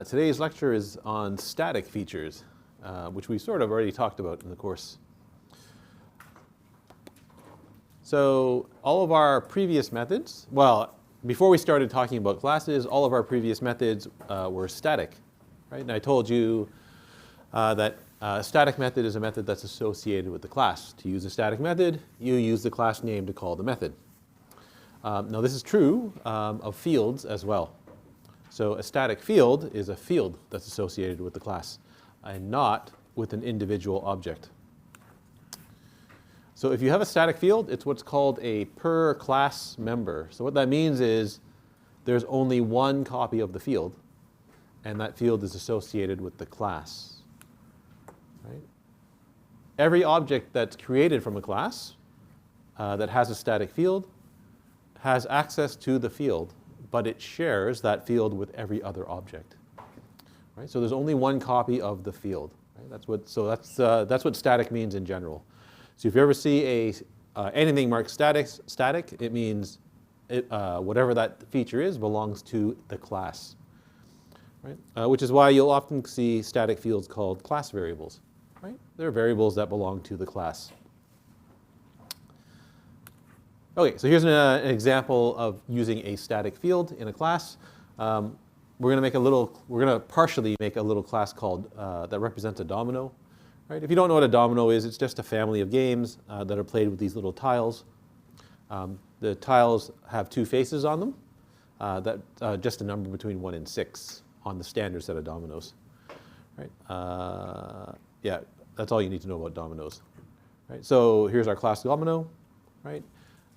Today's lecture is on static features, which we sort of already talked about in the course. So all of our previous methods, well, before we started talking about classes, all of our previous methods were static, right? And I told you that a static method is a method that's associated with the class. To use a static method, you use the class name to call the method. Now this is true of fields as well. So a static field is a field that's associated with the class and not with an individual object. So if you have a static field, it's what's called a per class member. So what that means is there's only one copy of the field, and that field is associated with the class. Right? Every object that's created from a class that has a static field has access to the field, but it shares that field with every other object. Right? So there's only one copy of the field. Right? That's what static means in general. So if you ever see anything marked static, it means whatever that feature is belongs to the class. Right? Which is why you'll often see static fields called class variables. Right? They're variables that belong to the class. Okay, so here's an example of using a static field in a class. We're going to partially make a little class called that represents a domino. Right? If you don't know what a domino is, it's just a family of games that are played with these little tiles. The tiles have two faces on them. Just a number between 1 and 6 on the standard set of dominoes. Right? Yeah, that's all you need to know about dominoes. Right? So here's our class domino. Right?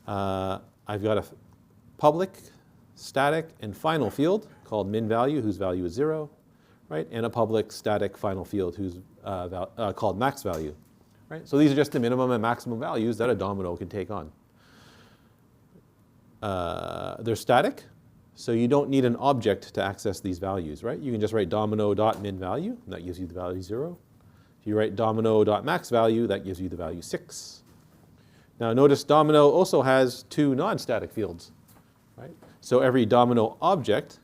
I've got a public, static, and final field called min value, whose value is 0, right? And a public, static, final field whose called max value, right? So these are just the minimum and maximum values that a domino can take on. They're static, so you don't need an object to access these values, right? You can just write domino.minValue, and that gives you the value 0. If you write domino.maxValue, that gives you the value 6. Now notice domino also has two non-static fields, right? So every domino object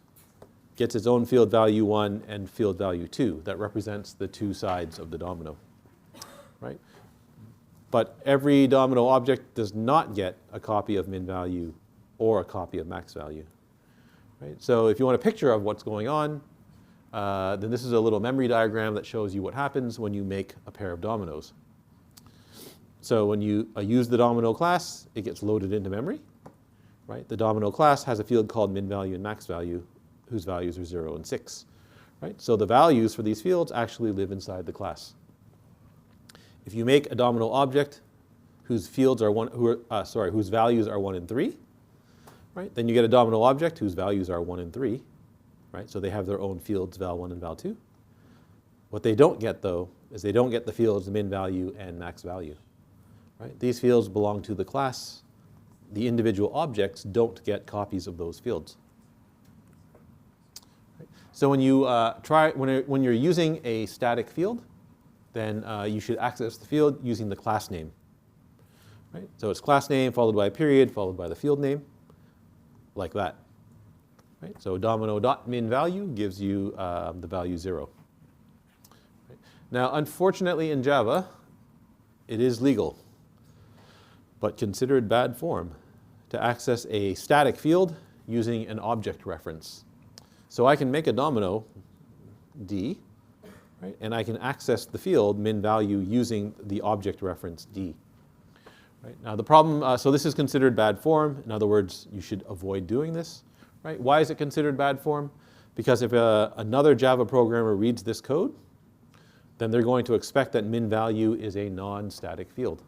gets its own field value 1 and field value 2. That represents the two sides of the domino, right? But every domino object does not get a copy of min value or a copy of max value, right? So if you want a picture of what's going on, then this is a little memory diagram that shows you what happens when you make a pair of dominoes. So when you use the domino class, it gets loaded into memory. Right? The domino class has a field called min value and max value, whose values are 0 and 6. Right? So the values for these fields actually live inside the class. If you make a domino object whose values are 1 and 3, right? Then you get a domino object whose values are 1 and 3. Right? So they have their own fields val 1 and val 2. What they don't get, though, is they don't get the fields min value and max value. Right? These fields belong to the class. The individual objects don't get copies of those fields. Right? So when you when you're using a static field, then you should access the field using the class name. Right? So it's class name followed by a period followed by the field name, like that. Right? So domino.minValue gives you the value 0. Right? Now, unfortunately, in Java, it is legal, but considered bad form, to access a static field using an object reference. So I can make a domino, D, right? And I can access the field min value using the object reference D. Right? Now the problem, so this is considered bad form. In other words, you should avoid doing this. Right? Why is it considered bad form? Because if another Java programmer reads this code, then they're going to expect that min value is a non-static field.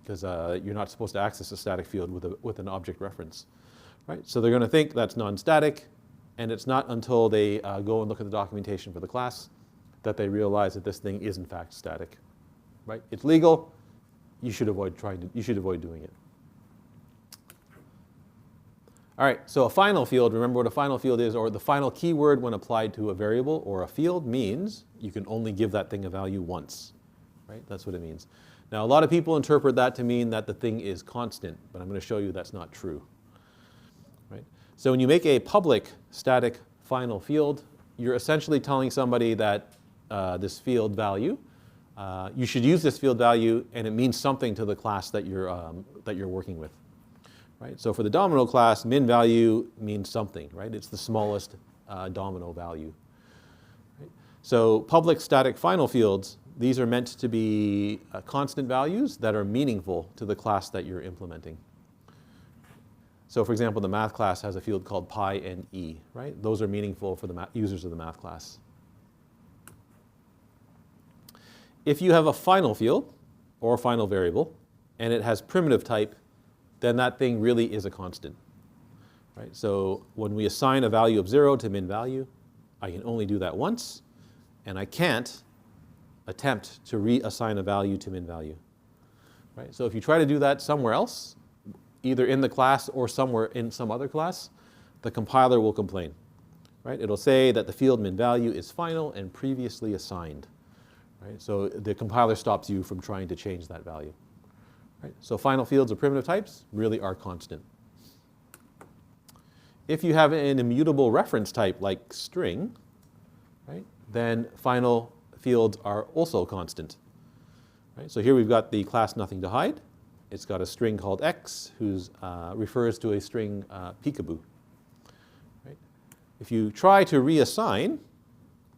Because you're not supposed to access a static field with an object reference. Right? So they're going to think that's non-static, and it's not until they go and look at the documentation for the class that they realize that this thing is in fact static. Right? It's legal. You should avoid doing it. All right, so a final field, remember what a final field is, or the final keyword when applied to a variable or a field means you can only give that thing a value once. Right? That's what it means. Now, a lot of people interpret that to mean that the thing is constant, but I'm going to show you that's not true. Right? So when you make a public static final field, you're essentially telling somebody that this field value, you should use this field value, and it means something to the class that you're working with. Right? So for the domino class, min value means something, right? It's the smallest domino value. Right? So public static final fields, these are meant to be constant values that are meaningful to the class that you're implementing. So for example, the math class has a field called pi and e, right? Those are meaningful for the users of the math class. If you have a final field or a final variable, and it has primitive type, then that thing really is a constant. Right? So when we assign a value of 0 to min value, I can only do that once, and I can't attempt to reassign a value to min value. Right? So if you try to do that somewhere else, either in the class or somewhere in some other class, the compiler will complain. Right? It'll say that the field min value is final and previously assigned. Right? So the compiler stops you from trying to change that value. Right? So final fields or primitive types really are constant. If you have an immutable reference type like string, right, then final fields are also constant. Right? So here we've got the class nothing to hide. It's got a string called x, who refers to a string peekaboo. Right? If you try to reassign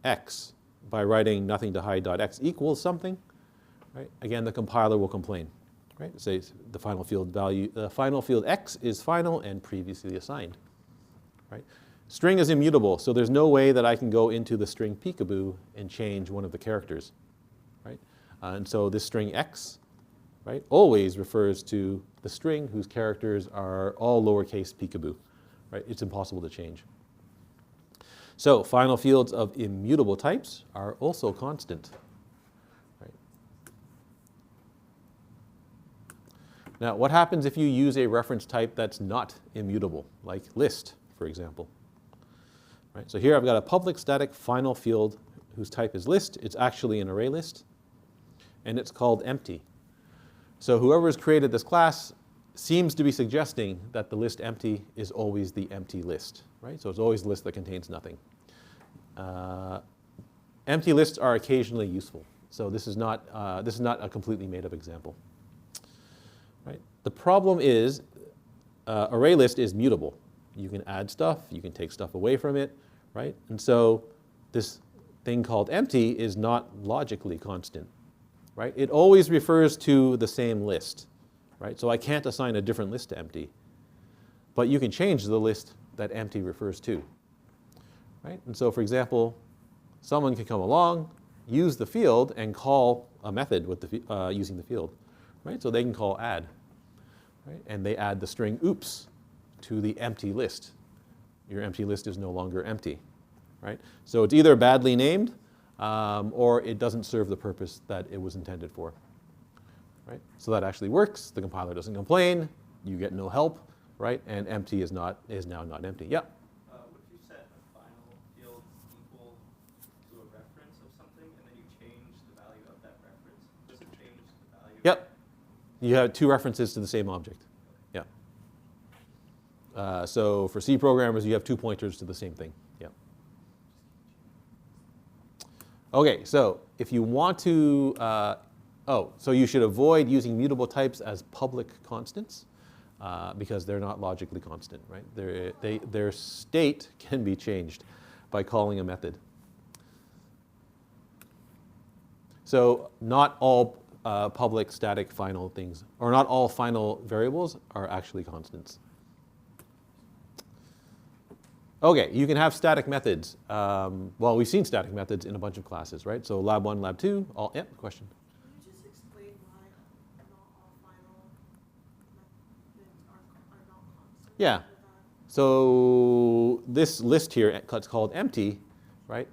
x by writing nothing to hide.x equals something, right, again the compiler will complain. Right? It says the final field value, the final field x is final and previously assigned. Right? String is immutable, so there's no way that I can go into the string peekaboo and change one of the characters. Right? And so this string x, right, always refers to the string whose characters are all lowercase peekaboo. Right? It's impossible to change. So final fields of immutable types are also constant. Now, what happens if you use a reference type that's not immutable, like list, for example? Right, so here I've got a public static final field whose type is list. It's actually an array list, and it's called empty. So whoever has created this class seems to be suggesting that the list empty is always the empty list. Right? So it's always a list that contains nothing. Empty lists are occasionally useful. So this is not a completely made-up example. Right? The problem is array list is mutable. You can add stuff, you can take stuff away from it, right? And so this thing called empty is not logically constant, right? It always refers to the same list, right? So I can't assign a different list to empty. But you can change the list that empty refers to, right? And so for example, someone can come along, use the field, and call a method with the, using the field. Right? So they can call add, right? And they add the string oops to the empty list. Your empty list is no longer empty. Right? So it's either badly named or it doesn't serve the purpose that it was intended for. Right? So that actually works. The compiler doesn't complain. You get no help. Right? And empty is now not empty. Yeah? What if you set a final field equal to a reference of something and then you change the value of that reference? Does it change the value? Yep. You have two references to the same object. Yeah. So for C programmers, you have two pointers to the same thing. Yeah. Okay, so if you want to, so you should avoid using mutable types as public constants because they're not logically constant, right? Their state can be changed by calling a method. So not all public static final things, or not all final variables are actually constants. Okay, you can have static methods. Well, we've seen static methods in a bunch of classes, right? So lab 1, lab 2, all, yeah, question? Can you just explain why not all final methods are not constant? Yeah. So this list here, it's called empty, right?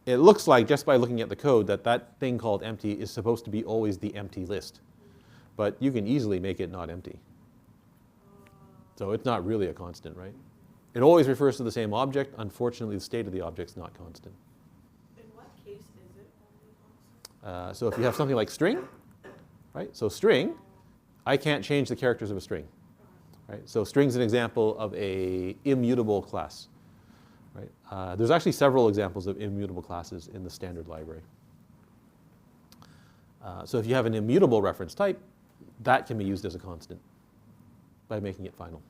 It looks like, just by looking at the code, that that thing called empty is supposed to be always the empty list. But you can easily make it not empty. So it's not really a constant, right? It always refers to the same object. Unfortunately, the state of the object's not constant. In what case is it only constant? So if you have something like string, right? So string, I can't change the characters of a string. Right? So string's an example of a immutable class. right? There's actually several examples of immutable classes in the standard library. So if you have an immutable reference type, that can be used as a constant by making it final.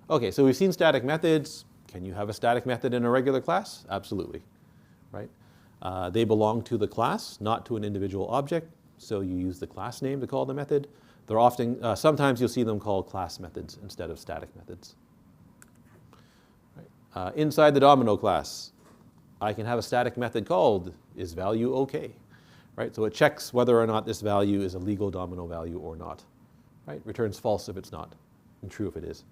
Okay, so we've seen static methods. Can you have a static method in a regular class? Absolutely, right? They belong to the class, not to an individual object. So you use the class name to call the method. They're often, sometimes you'll see them called class methods instead of static methods. Right. Inside the domino class, I can have a static method called isValue OK, right? So it checks whether or not this value is a legal domino value or not, right? Returns false if it's not, and true if it is,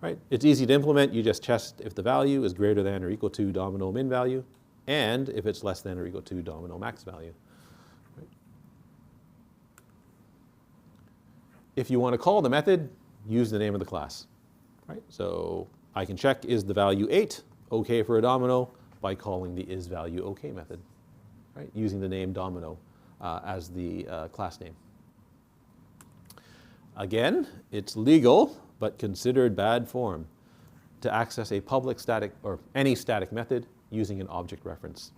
right? It's easy to implement. You just test if the value is greater than or equal to domino min value, and if it's less than or equal to domino max value. Right? If you want to call the method, use the name of the class, right? So I can check, is the value 8 OK for a domino, by calling the isValueOK method, right? Using the name domino as the class name. Again, it's legal, but considered bad form to access a public static or any static method using an object reference,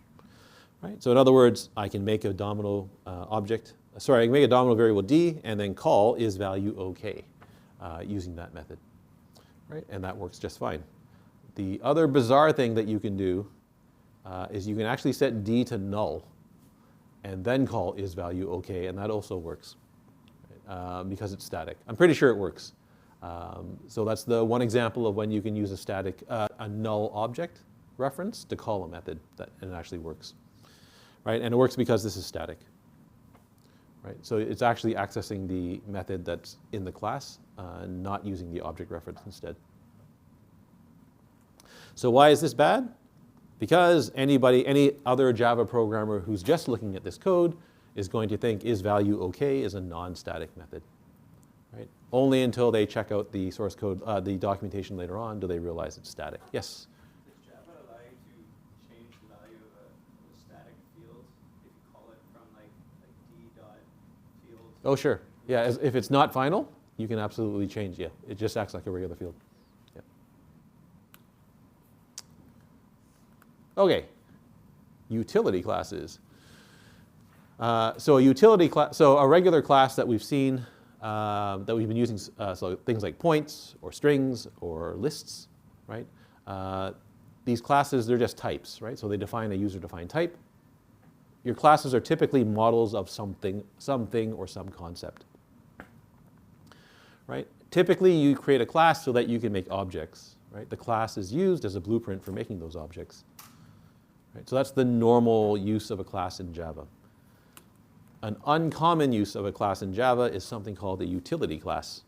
right? So in other words, I can make a domino I can make a domino variable D and then call isValueOK using that method, right? And that works just fine. The other bizarre thing that you can do is you can actually set D to null and then call isValueOK, and that also works because it's static. I'm pretty sure it works. So that's the one example of when you can use a static, a null object reference to call a method, and it actually works, right? And it works because this is static, right? So it's actually accessing the method that's in the class, not using the object reference instead. So why is this bad? Because any other Java programmer who's just looking at this code is going to think isValueOK is a non-static method, right? Only until they check out the source code, the documentation later on, do they realize it's static. Yes? Does Java allow you to change the value of a static field if you call it from like d.field? Oh, sure. Yeah, if it's not final, you can absolutely change. Yeah, it just acts like a regular field. Yeah. Okay, utility classes. So a regular class that we've seen, that we've been using, so things like points or strings or lists, right? These classes, they're just types, right? So they define a user-defined type. Your classes are typically models of something or some concept, right? Typically, you create a class so that you can make objects, right? The class is used as a blueprint for making those objects. Right? So that's the normal use of a class in Java. An uncommon use of a class in Java is something called a utility class,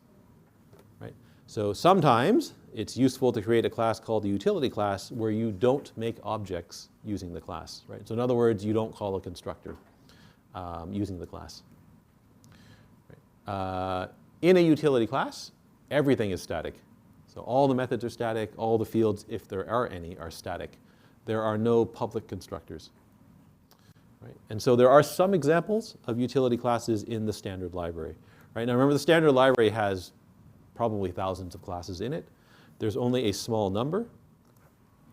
right? So sometimes it's useful to create a class called a utility class where you don't make objects using the class, right? So in other words, you don't call a constructor using the class. Right? In a utility class, everything is static. So all the methods are static, all the fields, if there are any, are static. There are no public constructors. Right? And so there are some examples of utility classes in the standard library. Right? Now remember, the standard library has probably thousands of classes in it. There's only a small number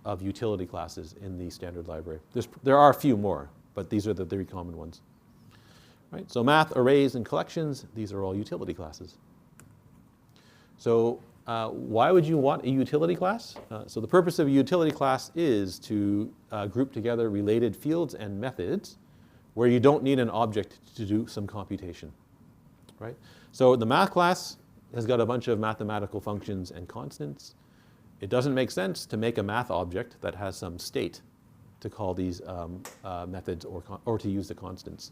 of utility classes in the standard library. There are a few more, but these are the three common ones. Right? So math, arrays, and collections, these are all utility classes. So why would you want a utility class? So the purpose of a utility class is to group together related fields and methods where you don't need an object to do some computation, right? So the math class has got a bunch of mathematical functions and constants. It doesn't make sense to make a math object that has some state to call these methods or to use the constants,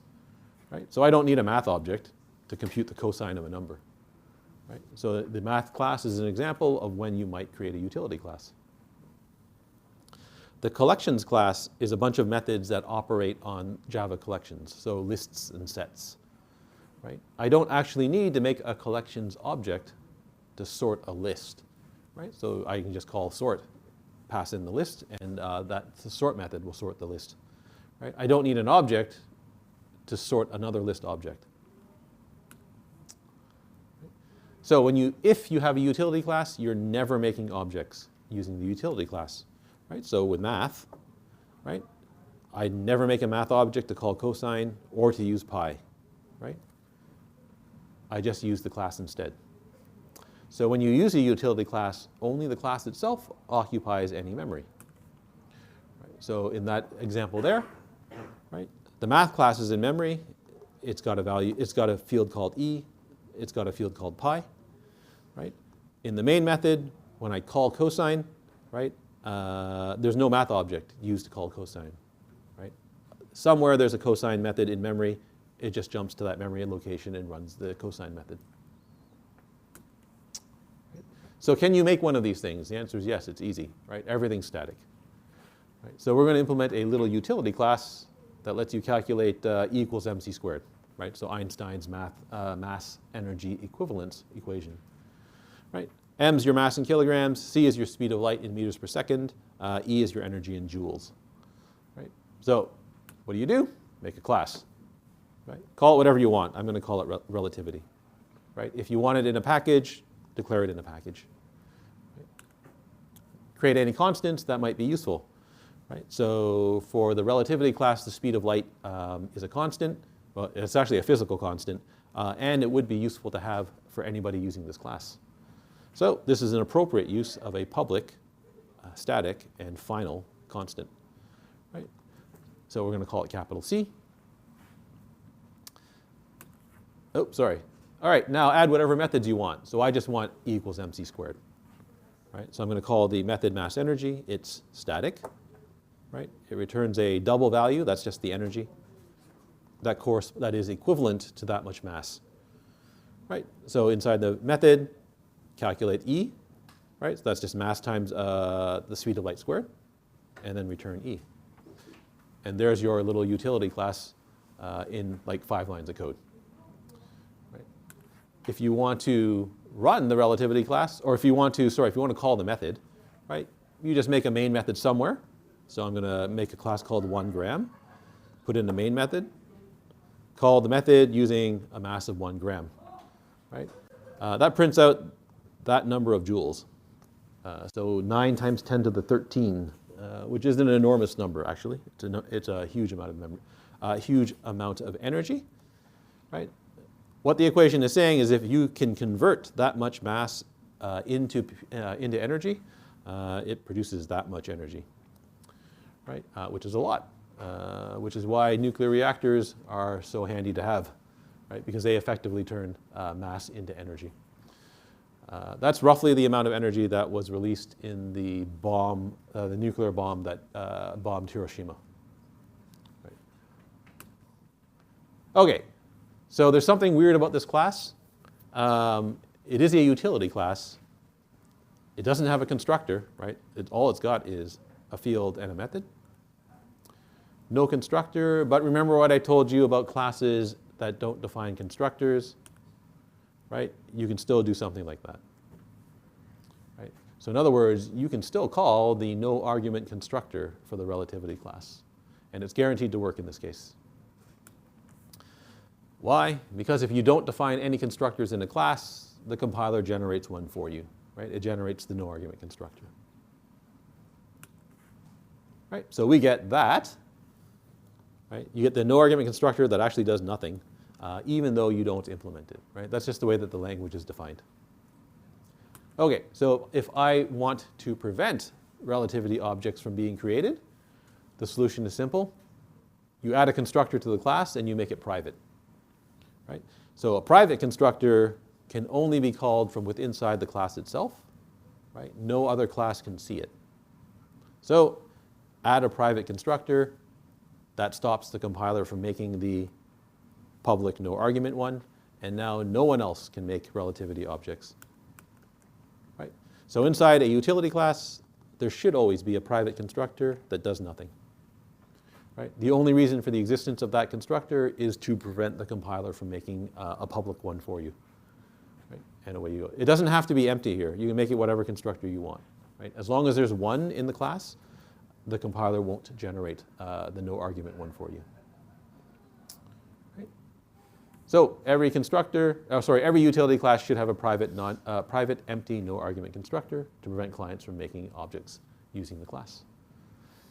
right? So I don't need a math object to compute the cosine of a number. Right? So the math class is an example of when you might create a utility class. The collections class is a bunch of methods that operate on Java collections, so lists and sets. Right? I don't actually need to make a collections object to sort a list. Right? So I can just call sort, pass in the list, and the sort method will sort the list. Right? I don't need an object to sort another list object. So if you have a utility class, you're never making objects using the utility class, right? So with math, right, I never make a math object to call cosine or to use pi, right? I just use the class instead. So when you use a utility class, only the class itself occupies any memory. Right? So in that example there, right, the math class is in memory. It's got a value. It's got a field called e. It's got a field called pi. Right? In the main method, when I call cosine, right, there's no math object used to call cosine. Right? Somewhere there's a cosine method in memory. It just jumps to that memory location and runs the cosine method. So can you make one of these things? The answer is yes, it's easy, right? Everything's static. Right? So we're going to implement a little utility class that lets you calculate E equals mc squared, right? So Einstein's mass energy equivalence equation, right? M is your mass in kilograms, c is your speed of light in meters per second, E is your energy in joules, right? So what do? Make a class, right? Call it whatever you want. I'm going to call it relativity, right? If you want it in a package, declare it in a package. Right? Create any constants that might be useful. Right? So for the relativity class, the speed of light is a constant. Well, it's actually a physical constant. And it would be useful to have for anybody using this class. So this is an appropriate use of a public, static, and final constant. Right? So we're going to call it capital C. Oh, sorry. All right, now add whatever methods you want. So I just want E equals mc squared. Right? So I'm going to call the method mass energy. It's static. Right? It returns a double value. That's just the energy. That is equivalent to that much mass. Right? So inside the method, calculate E. Right? So that's just mass times the speed of light squared. And then return E. And there's your little utility class in like 5 lines of code. If you want to run the relativity class, or if you want to call the method, right, you just make a main method somewhere. So I'm going to make a class called 1 gram, put in the main method, call the method using a mass of 1 gram. Right? That prints out that number of joules. So 9 times 10 to the 13, which is an enormous number, actually. It's a huge amount of memory, huge amount of energy. Right? What the equation is saying is if you can convert that much mass into energy, it produces that much energy, right? Which is a lot, which is why nuclear reactors are so handy to have, right? Because they effectively turn mass into energy. That's roughly the amount of energy that was released in the bomb, the nuclear bomb that bombed Hiroshima. Right. Okay. So there's something weird about this class. It is a utility class. It doesn't have a constructor, right? All it's got is a field and a method. No constructor, but remember what I told you about classes that don't define constructors, right? You can still do something like that, right? So in other words, you can still call the no argument constructor for the relativity class, and it's guaranteed to work in this case. Why? Because if you don't define any constructors in a class, the compiler generates one for you, right? It generates the no argument constructor. Right? So we get that, right? You get the no argument constructor that actually does nothing, even though you don't implement it, right? That's just the way that the language is defined. Okay, so if I want to prevent relativity objects from being created, the solution is simple. You add a constructor to the class and you make it private. Right? So a private constructor can only be called from within inside the class itself. Right? No other class can see it. So add a private constructor. That stops the compiler from making the public no argument one. And now no one else can make relativity objects. Right? So inside a utility class, there should always be a private constructor that does nothing. Right? The only reason for the existence of that constructor is to prevent the compiler from making a public one for you. Right? And away you go. It doesn't have to be empty here. You can make it whatever constructor you want. Right? As long as there's one in the class, the compiler won't generate the no argument one for you. Right? So every every utility class should have a private empty no argument constructor to prevent clients from making objects using the class.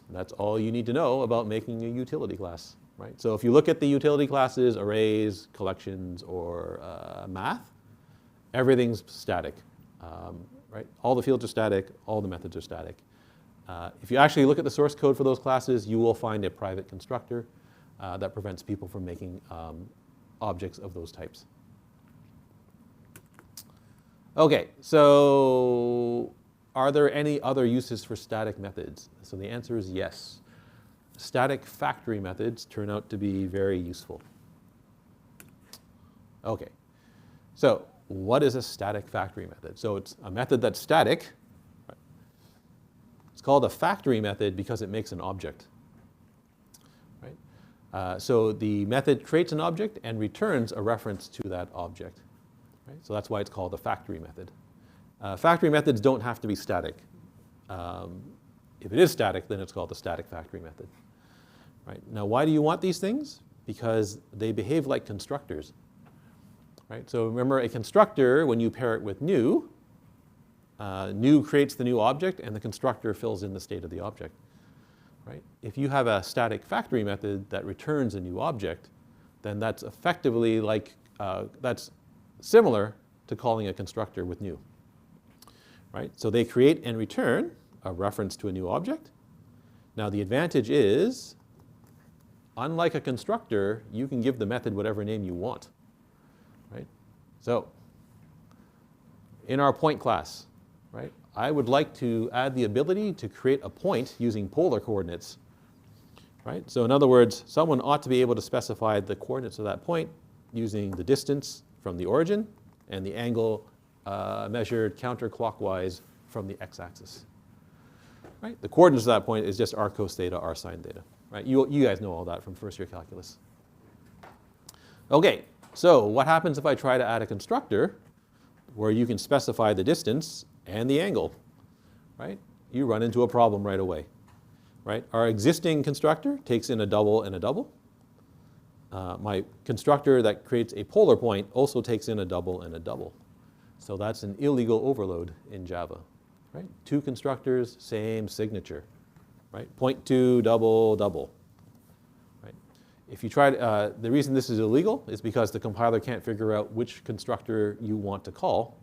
And that's all you need to know about making a utility class, right? So if you look at the utility classes, arrays, collections, or math, everything's static, right? All the fields are static, all the methods are static. If you actually look at the source code for those classes, you will find a private constructor that prevents people from making objects of those types. Okay, so are there any other uses for static methods? So the answer is yes. Static factory methods turn out to be very useful. Okay, so what is a static factory method? So it's a method that's static. It's called a factory method because it makes an object. So the method creates an object and returns a reference to that object. Right? So that's why it's called a factory method. Factory methods don't have to be static. If it is static, then it's called a static factory method. Right? Now, why do you want these things? Because they behave like constructors. Right? So remember, a constructor, when you pair it with new, new creates the new object, and the constructor fills in the state of the object. Right? If you have a static factory method that returns a new object, then that's effectively like, that's similar to calling a constructor with new. Right? So they create and return a reference to a new object. Now the advantage is, unlike a constructor, you can give the method whatever name you want. Right? So in our point class, right, I would like to add the ability to create a point using polar coordinates. Right? So in other words, someone ought to be able to specify the coordinates of that point using the distance from the origin and the angle measured counterclockwise from the x-axis. Right? The coordinates of that point is just r cos theta, r sine theta. Right? You guys know all that from first year calculus. Okay, so what happens if I try to add a constructor where you can specify the distance and the angle? Right? You run into a problem right away. Right? Our existing constructor takes in a double and a double. My constructor that creates a polar point also takes in a double and a double. So that's an illegal overload in Java. Right? Two constructors, same signature. Right? Point two, double, double. Right? If you try to, the reason this is illegal is because the compiler can't figure out which constructor you want to call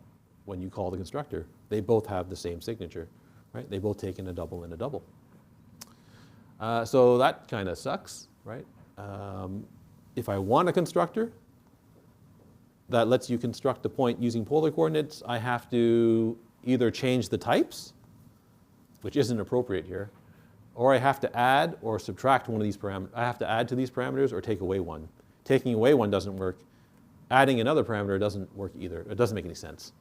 when you call the constructor. They both have the same signature. Right? They both take in a double and a double. So that kind of sucks. Right? If I want a constructor that lets you construct a point using polar coordinates, I have to either change the types, which isn't appropriate here, or I have to add or subtract one of these parameters. I have to add to these parameters or take away one. Taking away one doesn't work. Adding another parameter doesn't work either. It doesn't make any sense.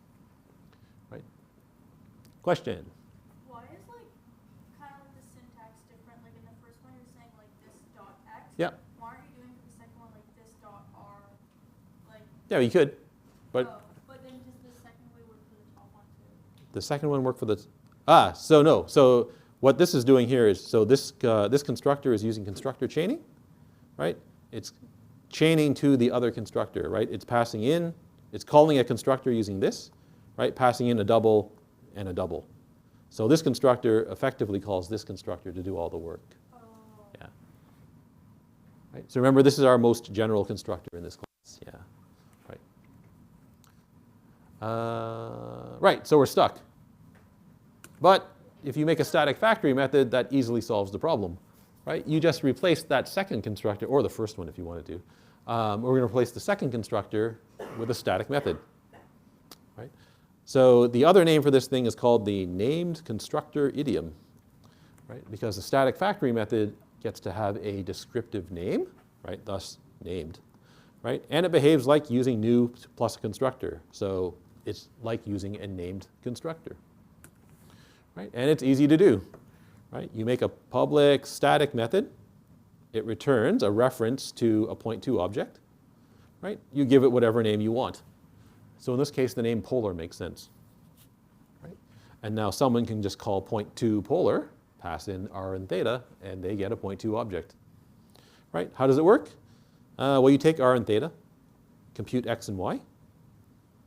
Right? Question? Why is like kind of like the syntax different? Like in the first one you're saying like this dot x. Yeah. Why aren't you doing for the second one like this dot r? Like. Yeah, you could, but. Oh, but then does the second way work for the top one too? The second one worked for the, so no. So what this is doing here is, so this constructor is using constructor chaining, right? It's chaining to the other constructor, right? It's passing in, it's calling a constructor using this, right? Passing in a double and a double. So this constructor effectively calls this constructor to do all the work. Oh. Yeah. Right? So remember, this is our most general constructor in this class. Yeah. Right. Right, so we're stuck. But if you make a static factory method, that easily solves the problem. Right? You just replace that second constructor, or the first one if you wanted to. We're going to replace the second constructor with a static method. Right? So the other name for this thing is called the named constructor idiom. Right? Because the static factory method gets to have a descriptive name, right? Thus named. Right? And it behaves like using new plus a constructor. So it's like using a named constructor. Right? And it's easy to do. Right? You make a public static method. It returns a reference to a point2 object. Right? You give it whatever name you want. So in this case, the name polar makes sense. Right? And now someone can just call point2 polar, pass in r and theta, and they get a point2 object. Right? How does it work? Well, you take r and theta, compute x and y,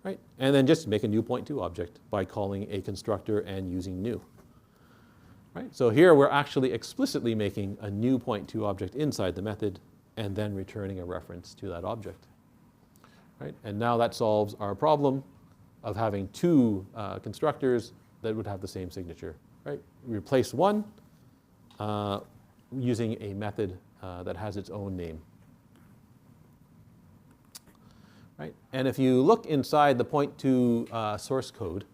right? And then just make a new point2 object by calling a constructor and using new. Right? So here we're actually explicitly making a new point2 object inside the method and then returning a reference to that object. Right? And now that solves our problem of having two constructors that would have the same signature. Right? We replace one using a method that has its own name. Right? And if you look inside the point2 source code,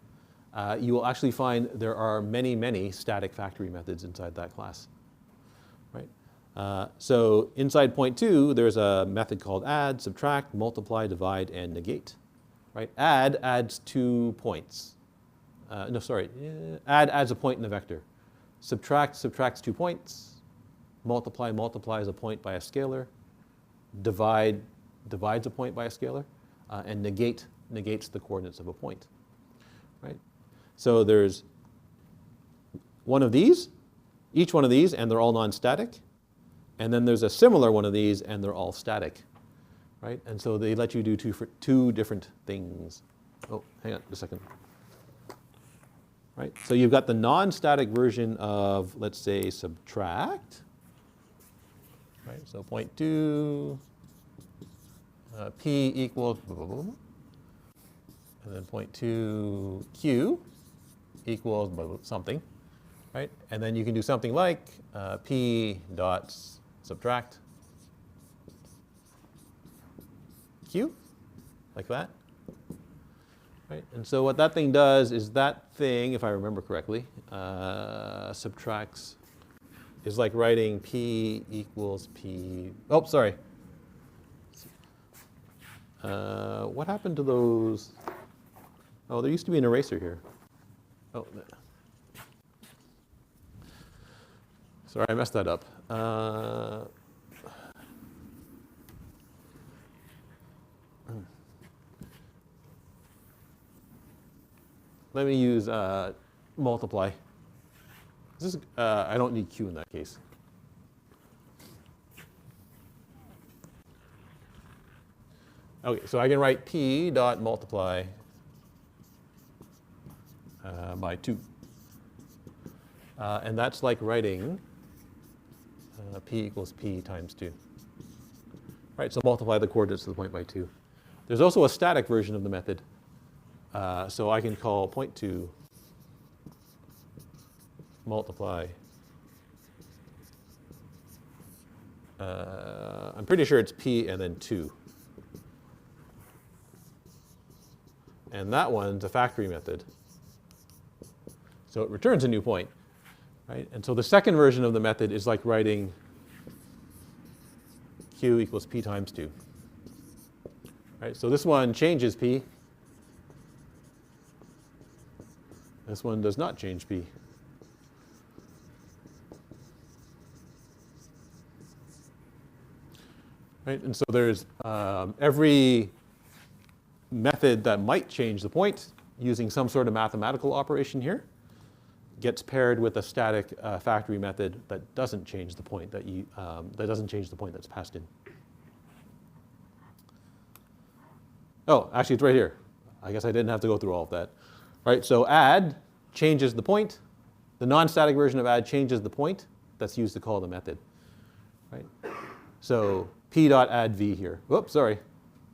you will actually find there are many, many static factory methods inside that class. Right? So inside point2, there's a method called add, subtract, multiply, divide, and negate. Right? Add adds 2 points. Add adds a point in the vector. Subtract subtracts 2 points. Multiply multiplies a point by a scalar. Divide divides a point by a scalar. And negate negates the coordinates of a point. Right? So there's one of these, each one of these, and they're all non-static. And then there's a similar one of these, and they're all static. Right? And so they let you do two different things. Oh, hang on a second. Right? So you've got the non-static version of, let's say, subtract. Right? So point2, p equals, and then point2 q equals something. Right? And then you can do something like p dot subtract q, like that. Right? And so what that thing does is that thing, if I remember correctly, subtracts, is like writing p equals p. Oh, sorry. What happened to those? Oh, there used to be an eraser here. Oh, sorry, I messed that up. Let me use multiply. This is, I don't need q in that case. Okay, so I can write p dot multiply by 2. And that's like writing p equals p times 2. Right, so multiply the coordinates of the point by 2. There's also a static version of the method. So I can call point2 multiply. I'm pretty sure it's p and then 2. And that one's a factory method. So it returns a new point. Right? And so the second version of the method is like writing q equals p times 2. Right? So this one changes p. This one does not change p. Right? And so there's every method that might change the point using some sort of mathematical operation here gets paired with a static factory method that doesn't change the point that's passed in. Oh, actually, it's right here. I guess I didn't have to go through all of that. Right, so add changes the point. The non-static version of add changes the point that's used to call the method. Right? So p dot add v here. Whoops, sorry.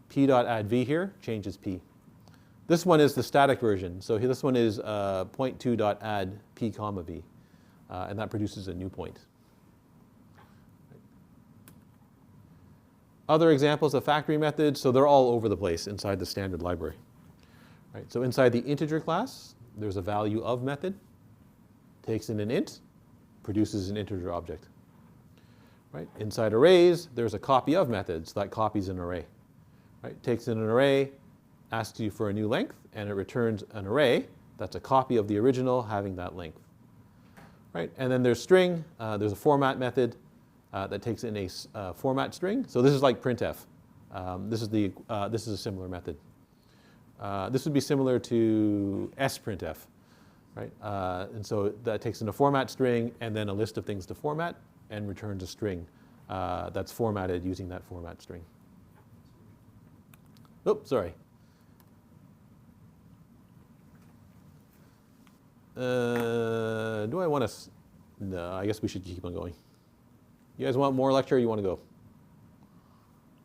P dot add v here changes p. This one is the static version. So this one is point2 dot add p comma v. And that produces a new point. Other examples of factory methods, so they're all over the place inside the standard library. Right, so inside the integer class, there's a value of method, takes in an int, produces an integer object. Right? Inside arrays, there's a copy of methods that copies an array. Right? Takes in an array, asks you for a new length, and it returns an array that's a copy of the original having that length. Right? And then there's string. There's a format method that takes in a format string. So this is like printf. This is a similar method. This would be similar to sprintf, right? And so that takes in a format string and then a list of things to format and returns a string that's formatted using that format string. Oops, sorry. Do I want to? No, I guess we should keep on going. You guys want more lecture or you want to go?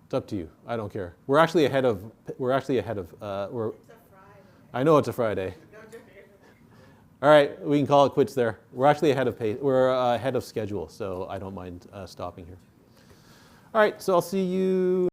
It's up to you. I don't care. We're actually ahead of, we're, It's a Friday. I know it's a Friday. No, joking. All right, we can call it quits there. We're actually ahead of pace. We're ahead of schedule, so I don't mind stopping here. All right, so I'll see you.